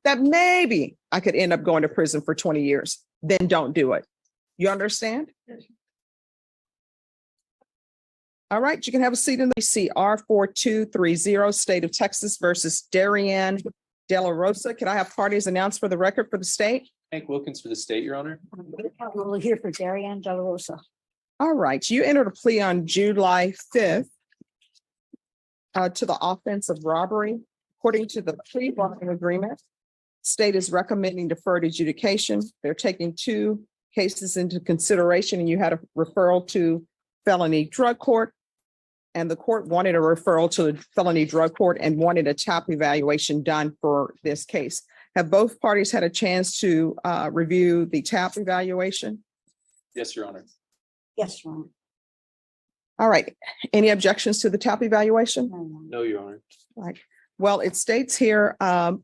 that maybe I could end up going to prison for 20 years, then don't do it. You understand? Yes. All right, you can have a seat in the CR 4230, State of Texas versus Darian Delarosa. Can I have parties announced for the record for the state? Hank Wilkins for the state, Your Honor. We're here for Darian Delarosa. All right, you entered a plea on July 5th to the offense of robbery. According to the plea bargaining agreement, state is recommending deferred adjudication. They're taking 2 cases into consideration, and you had a referral to felony drug court. And the court wanted a referral to the felony drug court and wanted a TAP evaluation done for this case. Have both parties had a chance to review the TAP evaluation? Yes, Your Honor. Yes, Your Honor. All right. Any objections to the TAP evaluation? No, Your Honor. Right. Well, it states here,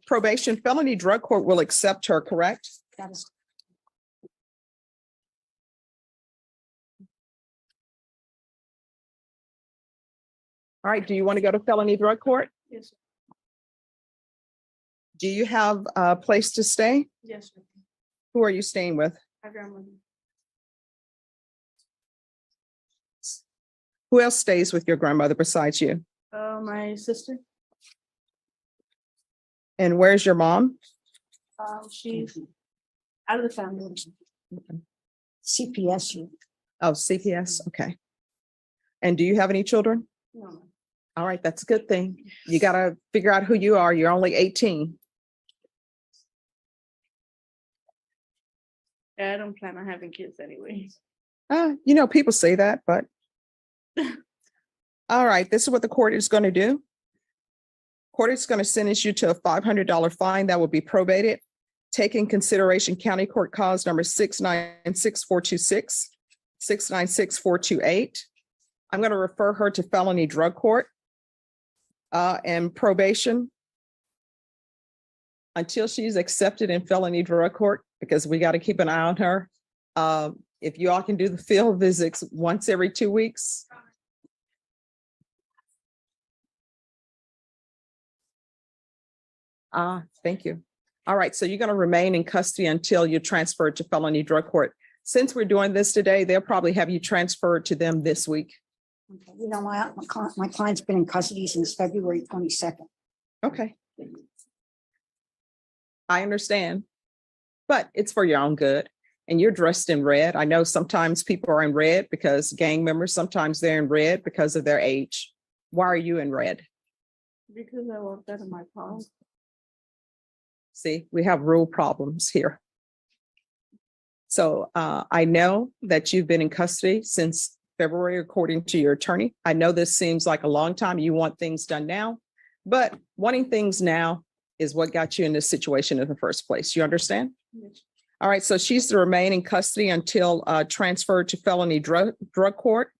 probation felony drug court will accept her, correct? That is All right. Do you want to go to felony drug court? yes, Do you have a place to stay? yes, Who are you staying with? my grandmother. Who else stays with your grandmother besides you? My sister. And where's your mom? She's out of the family. CPS. Oh, CPS. Okay. And do you have any children? No. All right, that's a good thing. You got to figure out who you are. You're only 18. I don't plan on having kids anyway. People say that, but. All right, this is what the court is going to do. Court is going to sentence you to a $500 fine that will be probated. Take in consideration county court cause number 696-426, 696-428. I'm going to refer her to felony drug court and probation until she's accepted in felony drug court, because we got to keep an eye on her. If you all can do the field visits once every 2 weeks. Thank you. All right, so you're going to remain in custody until you're transferred to felony drug court. Since we're doing this today, they'll probably have you transferred to them this week. Okay. My client's been in custody since February 22nd. Okay. I understand, but it's for your own good. And you're dressed in red. I know sometimes people are in red because gang members, sometimes they're in red because of their age. Why are you in red? Because I want that in my car. See, we have rule problems here. So I know that you've been in custody since February, according to your attorney. I know this seems like a long time. You want things done now, but wanting things now is what got you in this situation in the first place. You understand? Yes. All right. So she's to remain in custody until transferred to felony drug court.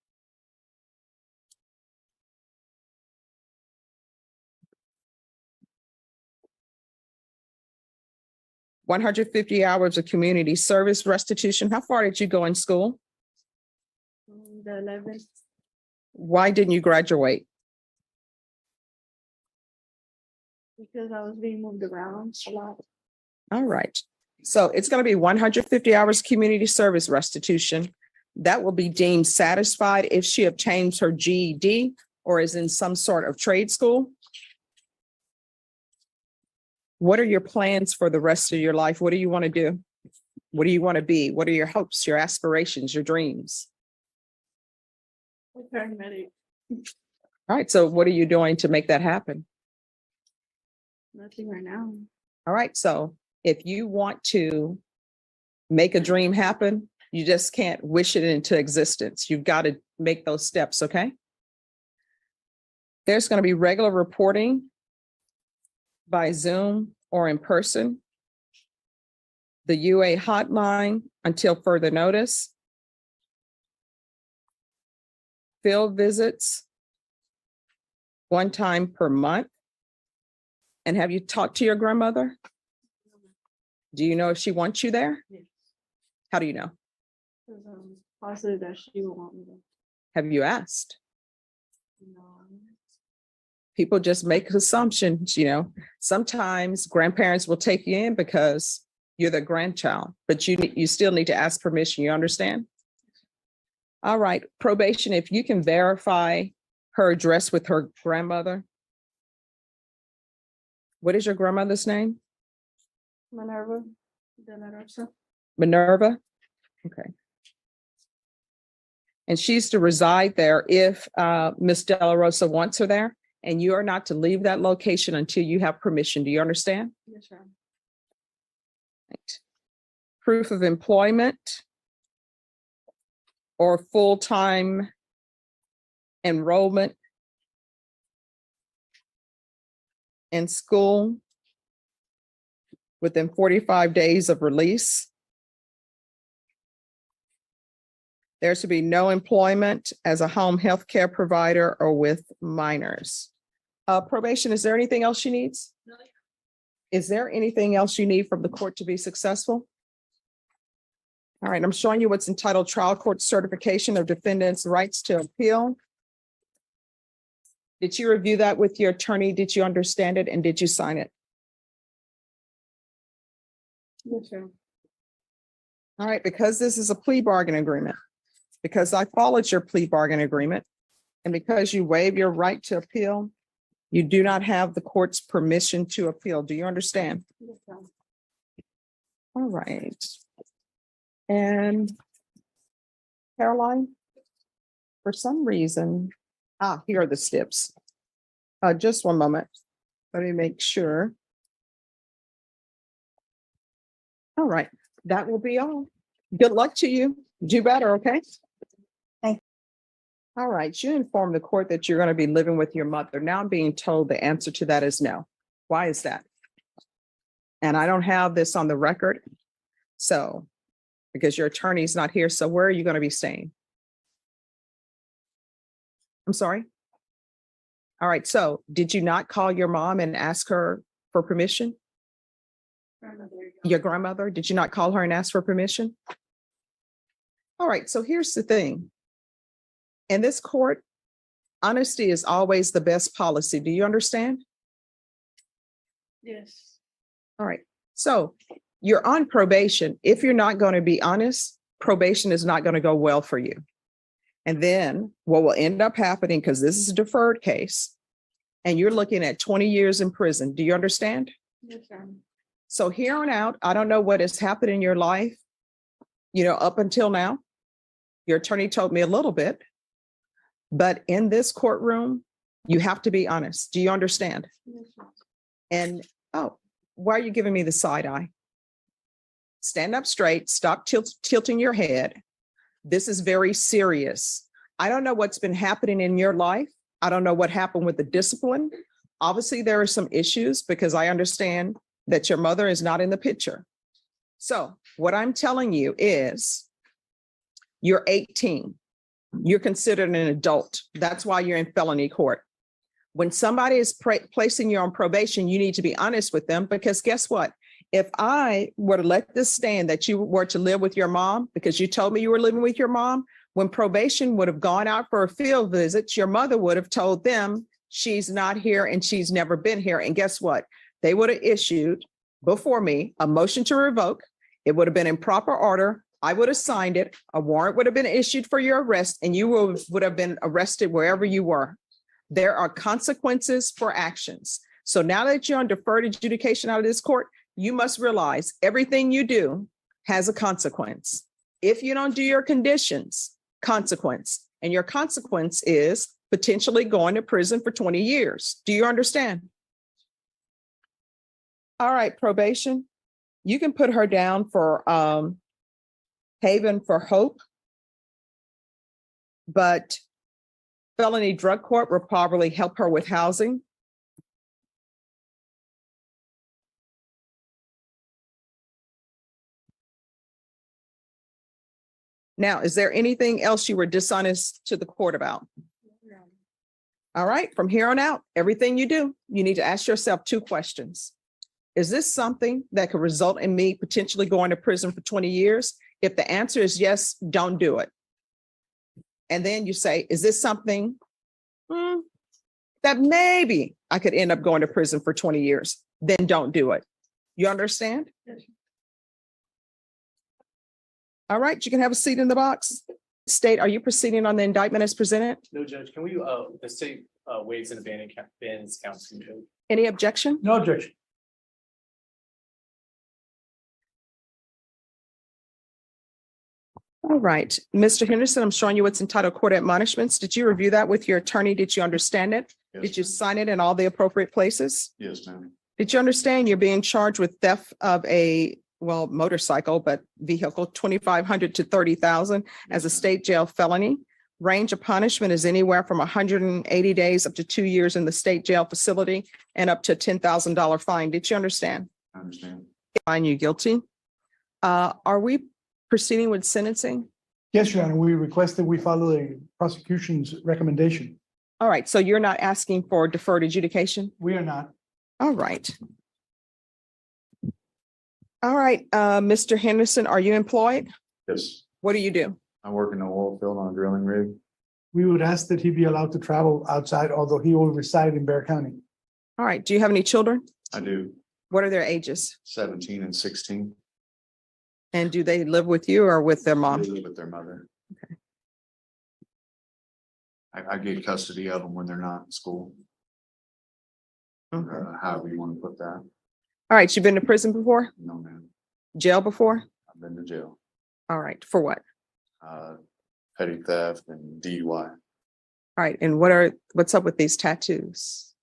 $150 hours of community service restitution. How far did you go in school? The 11th. Why didn't you graduate? Because I was being moved around a lot. All right. So it's going to be 150 hours community service restitution. That will be deemed satisfied if she obtains her GED or is in some sort of trade school. What are your plans for the rest of your life? What do you want to do? What do you want to be? What are your hopes, your aspirations, your dreams? Paramedic. All right. So what are you doing to make that happen? Nothing right now. All right. So if you want to make a dream happen, you just can't wish it into existence. You've got to make those steps. Okay. There's going to be regular reporting by Zoom or in person. The UA hotline until further notice. Field visits 1 time per month. And have you talked to your grandmother? Do you know if she wants you there? Yes. How do you know? Because I'm positive that she will want me there. Have you asked? No. People just make assumptions, Sometimes grandparents will take you in because you're the grandchild, but you still need to ask permission. You understand? All right, probation, if you can verify her address with her grandmother. What is your grandmother's name? Minerva Delarosa. Minerva? Okay. And she's to reside there if Miss Delarosa wants her there, and you are not to leave that location until you have permission. Do you understand? Yes, ma'am. Right. Proof of employment or full-time enrollment in school within 45 days of release. There should be no employment as a home health care provider or with minors. Probation, is there anything else she needs? No. Is there anything else you need from the court to be successful? All right, I'm showing you what's entitled Trial Court Certification of Defendant's Rights to Appeal. Did you review that with your attorney? Did you understand it? And did you sign it? Yes, ma'am. All right, because this is a plea bargain agreement, because I followed your plea bargain agreement, and because you waive your right to appeal, you do not have the court's permission to appeal. Do you understand? Yes, ma'am. All right. And Caroline, for some reason, here are the steps. Just one moment. Let me make sure. All right, that will be all. Good luck to you. Do better, okay? Thank All right, you informed the court that you're going to be living with your mother. Now I'm being told the answer to that is no. Why is that? And I don't have this on the record. So, because your attorney's not here, so where are you going to be staying? I'm sorry? All right, so did you not call your mom and ask her for permission? Grandmother. Your grandmother, did you not call her and ask for permission? All right, so here's the thing. In this court, honesty is always the best policy. Do you understand? Yes. All right, so you're on probation. If you're not going to be honest, probation is not going to go well for you. And then what will end up happening, because this is a deferred case, and you're looking at 20 years in prison. Do you understand? Yes, ma'am. So here on out, I don't know what has happened in your life, up until now. Your attorney told me a little bit, but in this courtroom, you have to be honest. Do you understand? Yes, ma'am. And, why are you giving me the side eye? Stand up straight, stop tilting your head. This is very serious. I don't know what's been happening in your life. I don't know what happened with the discipline. Obviously, there are some issues because I understand that your mother is not in the picture. So what I'm telling you is you're 18. You're considered an adult. That's why you're in felony court. When somebody is placing you on probation, you need to be honest with them, because guess what? If I were to let this stand that you were to live with your mom, because you told me you were living with your mom, when probation would have gone out for a field visit, your mother would have told them she's not here and she's never been here. And guess what? They would have issued before me a motion to revoke. It would have been in proper order. I would have signed it. A warrant would have been issued for your arrest, and you would have been arrested wherever you were. There are consequences for actions. So now that you're on deferred adjudication out of this court, you must realize everything you do has a consequence. If you don't do your conditions, consequence. And your consequence is potentially going to prison for 20 years. Do you understand? All right, probation. You can put her down for Haven for Hope, but felony drug court will probably help her with housing. Now, is there anything else you were dishonest to the court about? All right, from here on out, everything you do, you need to ask yourself 2 questions. Is this something that could result in me potentially going to prison for 20 years? If the answer is yes, don't do it. And then you say, is this something that maybe I could end up going to prison for 20 years, then don't do it. You understand? Yes. All right, you can have a seat in the box. State, are you proceeding on the indictment as presented? No, Judge, can we, the state waives and bans counts. Any objection? No objection. All right, Mr. Henderson, I'm showing you what's entitled court admonishments. Did you review that with your attorney? Did you understand it? Did you sign it in all the appropriate places? Yes, ma'am. Did you understand you're being charged with theft of a, well, motorcycle, but vehicle, 2,500 to 30,000 as a state jail felony? Range of punishment is anywhere from 180 days up to 2 years in the state jail facility and up to $10,000 fine. Did you understand? I understand. Find you guilty. Are we proceeding with sentencing? Yes, Your Honor, we request that we follow the prosecution's recommendation. All right, so you're not asking for deferred adjudication? We are not. All right. All right, Mr. Henderson, are you employed? Yes, What do you do? I work in the oil field on a drilling rig. We would ask that he be allowed to travel outside, although he will reside in Bear County. All right, do you have any children? I do What are their ages? 17 and 16. And do they live with you or with their They mom? live with their mother. I get custody of them when they're not in school, Okay. All however you want to put that. right, you've been to prison before? No, man, Jail before? I've been to jail. All right, for what? Petty theft and DUI. All right, and what's up with these tattoos?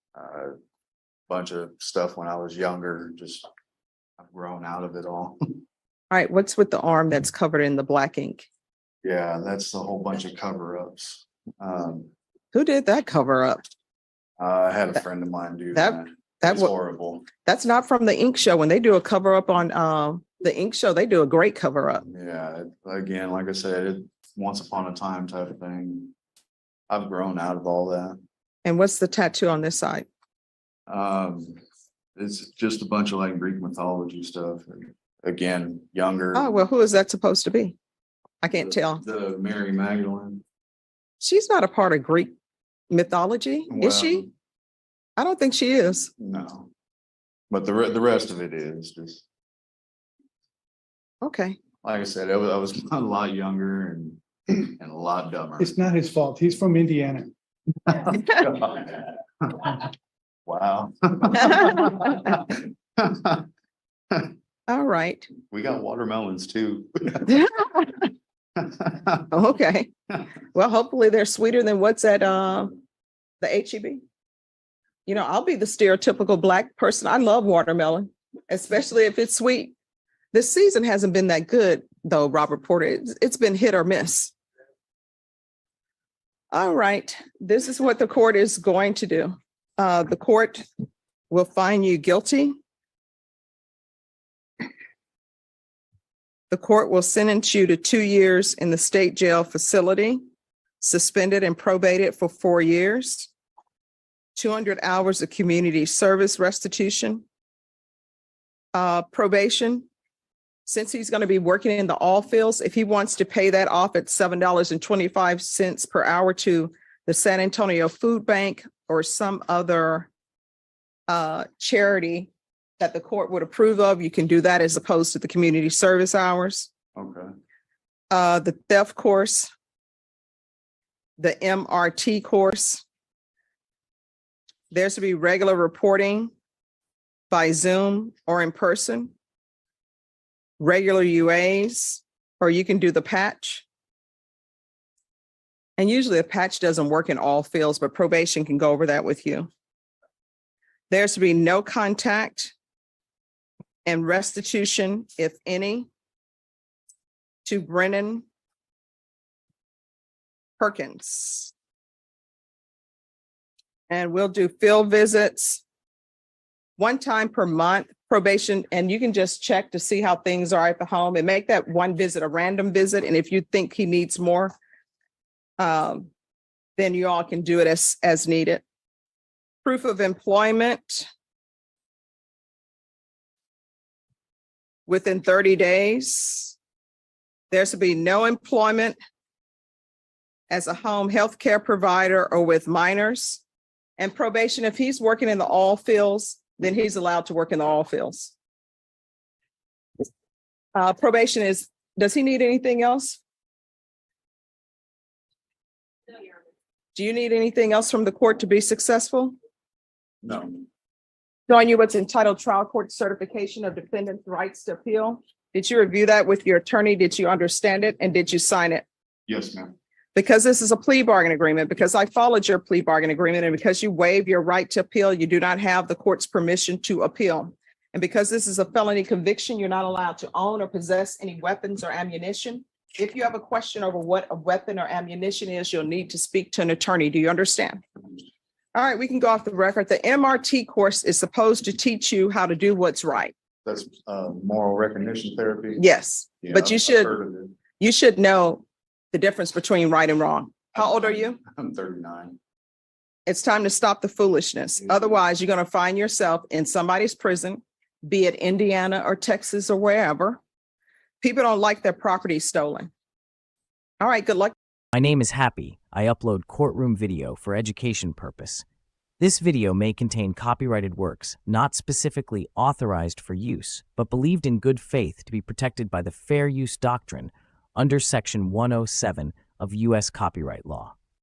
Bunch of stuff when I was younger, just I've grown out of it all. All right, what's with the arm that's covered in the black ink? Yeah, that's a whole bunch of cover-ups. Who did that cover up? I had a friend of mine do that- that. That It's was, horrible. that's not from the ink show. When they do a cover up on the ink show, they do a great cover up. Yeah, again, like I said, once upon a time type of thing. I've grown out of all that. And what's the tattoo on this side? It's just a bunch of like Greek mythology stuff. Again, younger. Oh, well, who is that supposed to be? I can't tell. The Mary Magdalene. She's not a part of Greek mythology, is she? Well, I don't think she is. No. But the rest of it is just, Okay. like I said, I was a lot younger and a lot dumber. It's not his fault. He's from Indiana. Wow. All right. We got watermelons too. Okay. Well, hopefully they're sweeter than what's at the HEB. You know, I'll be the stereotypical Black person. I love watermelon, especially if it's sweet. This season hasn't been that good, though, Robert Porter. It's been hit or miss. All right. This is what the court is going to do. The court will find you guilty. The court will sentence you to 2 years in the state jail facility, suspended and probated for 4 years, 200 hours of community service restitution, probation. Since he's going to be working in the all fields, if he wants to pay that off at $7.25 per hour to the San Antonio Food Bank or some other charity that the court would approve of, you can do that as opposed to the community service hours. Okay. The theft course, the MRT course. There's to be regular reporting by Zoom or in person, regular UAs, or you can do the patch. And usually a patch doesn't work in all fields, but probation can go over that with you. There's to be no contact and restitution, if any, to Brennan Perkins. And we'll do field visits 1 time per month, probation, and you can just check to see how things are at the home and make that one visit a random visit. And if you think he needs more, then you all can do it as needed. Proof of employment within 30 days. There's to be no employment as a home health care provider or with minors. And probation, if he's working in the all fields, then he's allowed to work in the all fields. Probation is, does he need anything else? Do you need anything else from the court to be successful? No, Showing you what's entitled trial court certification of defendant's rights to appeal. Did you review that with your attorney? Did you understand it? And did you sign it? yes, ma'am. Because this is a plea bargain agreement, because I followed your plea bargain agreement, and because you waive your right to appeal, you do not have the court's permission to appeal. And because this is a felony conviction, you're not allowed to own or possess any weapons or ammunition. If you have a question over what a weapon or ammunition is, you'll need to speak to an attorney. Do you understand? All right, we can go off the record. The MRT course is supposed to teach you how to do what's right. That's moral recognition therapy. Yes, Yeah, but you I've heard of it. you should know the difference between right and wrong. How old are you? I'm 39. It's time to stop the foolishness. Otherwise, you're going to find yourself in somebody's prison, be it Indiana or Texas or wherever. People don't like their property stolen. All right, good luck. My name is Happy. I upload courtroom video for education purpose. This video may contain copyrighted works not specifically authorized for use, but believed in good faith to be protected by the fair use doctrine under Section 107 of U.S. copyright law.